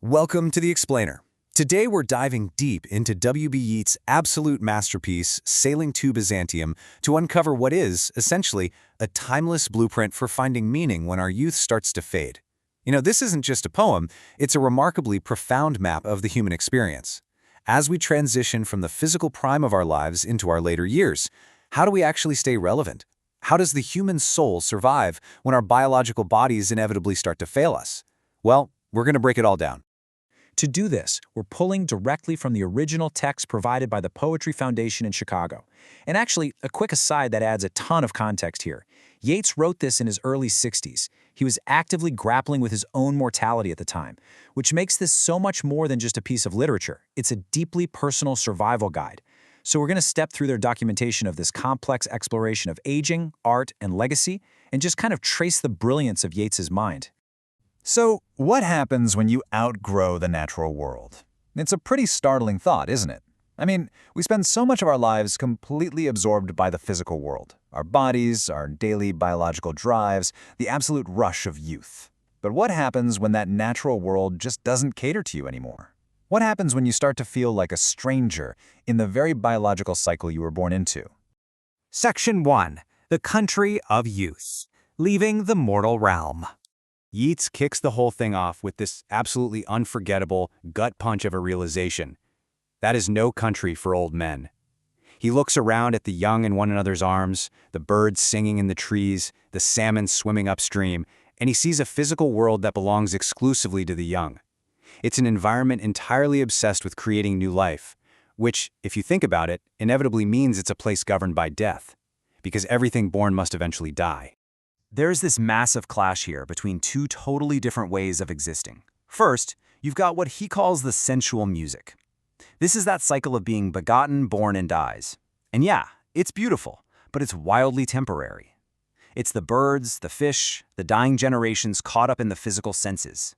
Welcome to The Explainer. Today we're diving deep into W.B. Yeats' absolute masterpiece, Sailing to Byzantium, to uncover what is, essentially, a timeless blueprint for finding meaning when our youth starts to fade. This isn't just a poem, it's a remarkably profound map of the human experience. As we transition from the physical prime of our lives into our later years, how do we actually stay relevant? How does the human soul survive when our biological bodies inevitably start to fail us? Well, we're going to break it all down. To do this, we're pulling directly from the original text provided by the Poetry Foundation in Chicago. And actually, a quick aside that adds a ton of context here. Yeats wrote this in his early 60s. He was actively grappling with his own mortality at the time, which makes this so much more than just a piece of literature. It's a deeply personal survival guide. So we're going to step through their documentation of this complex exploration of aging, art, and legacy, and just kind of trace the brilliance of Yeats's mind. So, what happens when you outgrow the natural world? It's a pretty startling thought, isn't it? I mean, we spend so much of our lives completely absorbed by the physical world. Our bodies, our daily biological drives, the absolute rush of youth. But what happens when that natural world just doesn't cater to you anymore? What happens when you start to feel like a stranger in the very biological cycle you were born into? Section 1. The Country of Youth. Leaving the Mortal Realm. Yeats kicks the whole thing off with this absolutely unforgettable gut punch of a realization. That is no country for old men. He looks around at the young in one another's arms, the birds singing in the trees, the salmon swimming upstream, and he sees a physical world that belongs exclusively to the young. It's an environment entirely obsessed with creating new life, which, if you think about it, inevitably means it's a place governed by death, because everything born must eventually die. There's this massive clash here between two totally different ways of existing. First, you've got what he calls the sensual music. This is that cycle of being begotten, born, and dies. And yeah, it's beautiful, but it's wildly temporary. It's the birds, the fish, the dying generations caught up in the physical senses.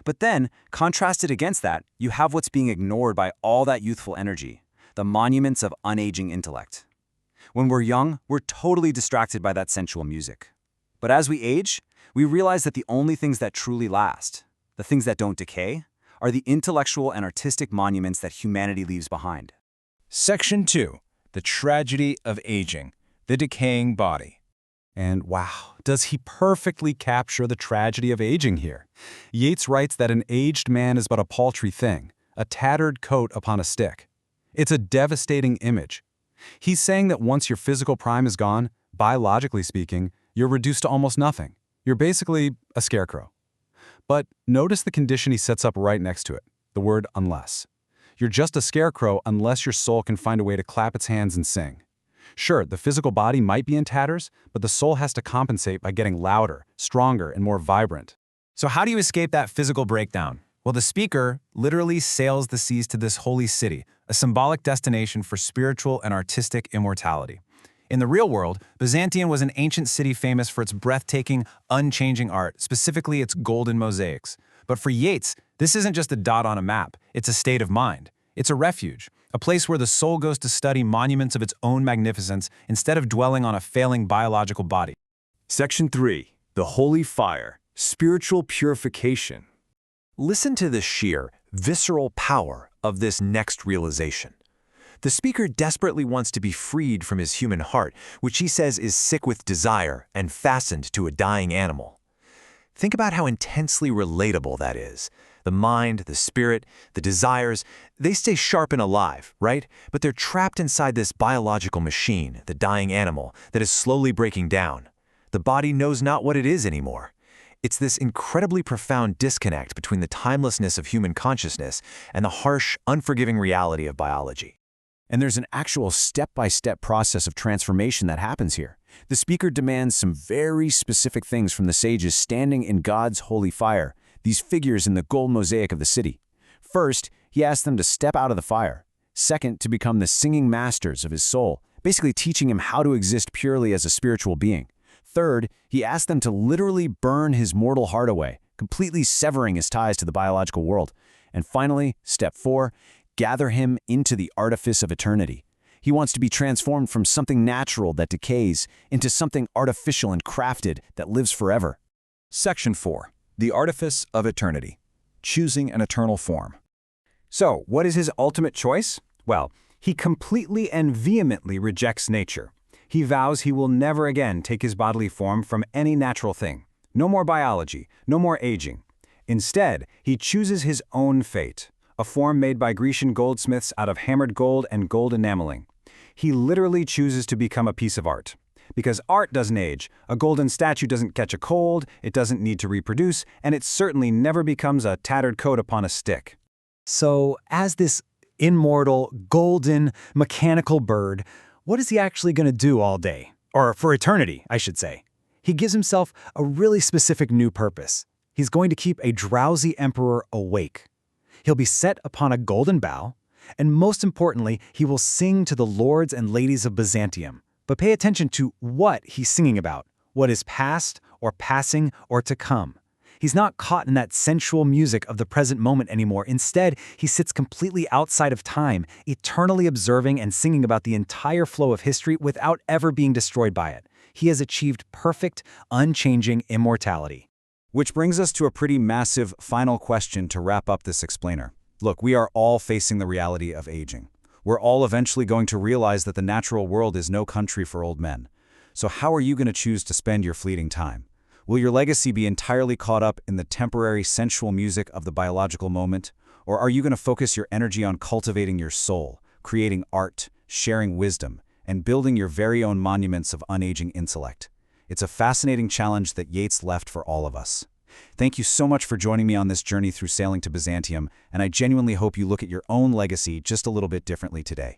But then, contrasted against that, you have what's being ignored by all that youthful energy, the monuments of unaging intellect. When we're young, we're totally distracted by that sensual music. But as we age, we realize that the only things that truly last, the things that don't decay, are the intellectual and artistic monuments that humanity leaves behind. Section 2. The Tragedy of Aging, the Decaying Body. And wow, does he perfectly capture the tragedy of aging here. Yeats writes that an aged man is but a paltry thing, a tattered coat upon a stick. It's a devastating image. He's saying that once your physical prime is gone, biologically speaking, you're reduced to almost nothing. You're basically a scarecrow. But notice the condition he sets up right next to it, the word unless. You're just a scarecrow unless your soul can find a way to clap its hands and sing. Sure, the physical body might be in tatters, but the soul has to compensate by getting louder, stronger, and more vibrant. So how do you escape that physical breakdown? Well, the speaker literally sails the seas to this holy city, a symbolic destination for spiritual and artistic immortality. In the real world, Byzantium was an ancient city famous for its breathtaking, unchanging art, specifically its golden mosaics. But for Yeats, this isn't just a dot on a map, it's a state of mind. It's a refuge, a place where the soul goes to study monuments of its own magnificence instead of dwelling on a failing biological body. Section 3. The Holy Fire, Spiritual Purification. Listen to the sheer, visceral power of this next realization. The speaker desperately wants to be freed from his human heart, which he says is sick with desire and fastened to a dying animal. Think about how intensely relatable that is. The mind, the spirit, the desires, they stay sharp and alive, right? But they're trapped inside this biological machine, the dying animal, that is slowly breaking down. The body knows not what it is anymore. It's this incredibly profound disconnect between the timelessness of human consciousness and the harsh, unforgiving reality of biology. And there's an actual step-by-step process of transformation that happens here. The speaker demands some very specific things from the sages standing in God's holy fire, these figures in the gold mosaic of the city. First, he asks them to step out of the fire. Second, to become the singing masters of his soul, basically teaching him how to exist purely as a spiritual being. Third, he asks them to literally burn his mortal heart away, completely severing his ties to the biological world. And finally, step 4, gather him into the artifice of eternity. He wants to be transformed from something natural that decays into something artificial and crafted that lives forever. Section 4. The Artifice of Eternity. choosing an eternal form. So, what is his ultimate choice? Well, he completely and vehemently rejects nature. He vows he will never again take his bodily form from any natural thing. No more biology, no more aging. Instead, he chooses his own fate, a form made by Grecian goldsmiths out of hammered gold and gold enameling. He literally chooses to become a piece of art. Because art doesn't age, a golden statue doesn't catch a cold, it doesn't need to reproduce, and it certainly never becomes a tattered coat upon a stick. So, as this immortal, golden, mechanical bird, what is he actually going to do all day? Or for eternity, I should say. He gives himself a really specific new purpose. He's going to keep a drowsy emperor awake. He'll be set upon a golden bough, and most importantly, he will sing to the lords and ladies of Byzantium. But pay attention to what he's singing about, what is past or passing or to come. He's not caught in that sensual music of the present moment anymore. Instead, he sits completely outside of time, eternally observing and singing about the entire flow of history without ever being destroyed by it. He has achieved perfect, unchanging immortality. Which brings us to a pretty massive final question to wrap up this explainer. Look, we are all facing the reality of aging. We're all eventually going to realize that the natural world is no country for old men. So how are you going to choose to spend your fleeting time? Will your legacy be entirely caught up in the temporary sensual music of the biological moment? Or are you going to focus your energy on cultivating your soul, creating art, sharing wisdom, and building your very own monuments of unaging intellect? It's a fascinating challenge that Yeats left for all of us. Thank you so much for joining me on this journey through sailing to Byzantium, and I genuinely hope you look at your own legacy just a little bit differently today.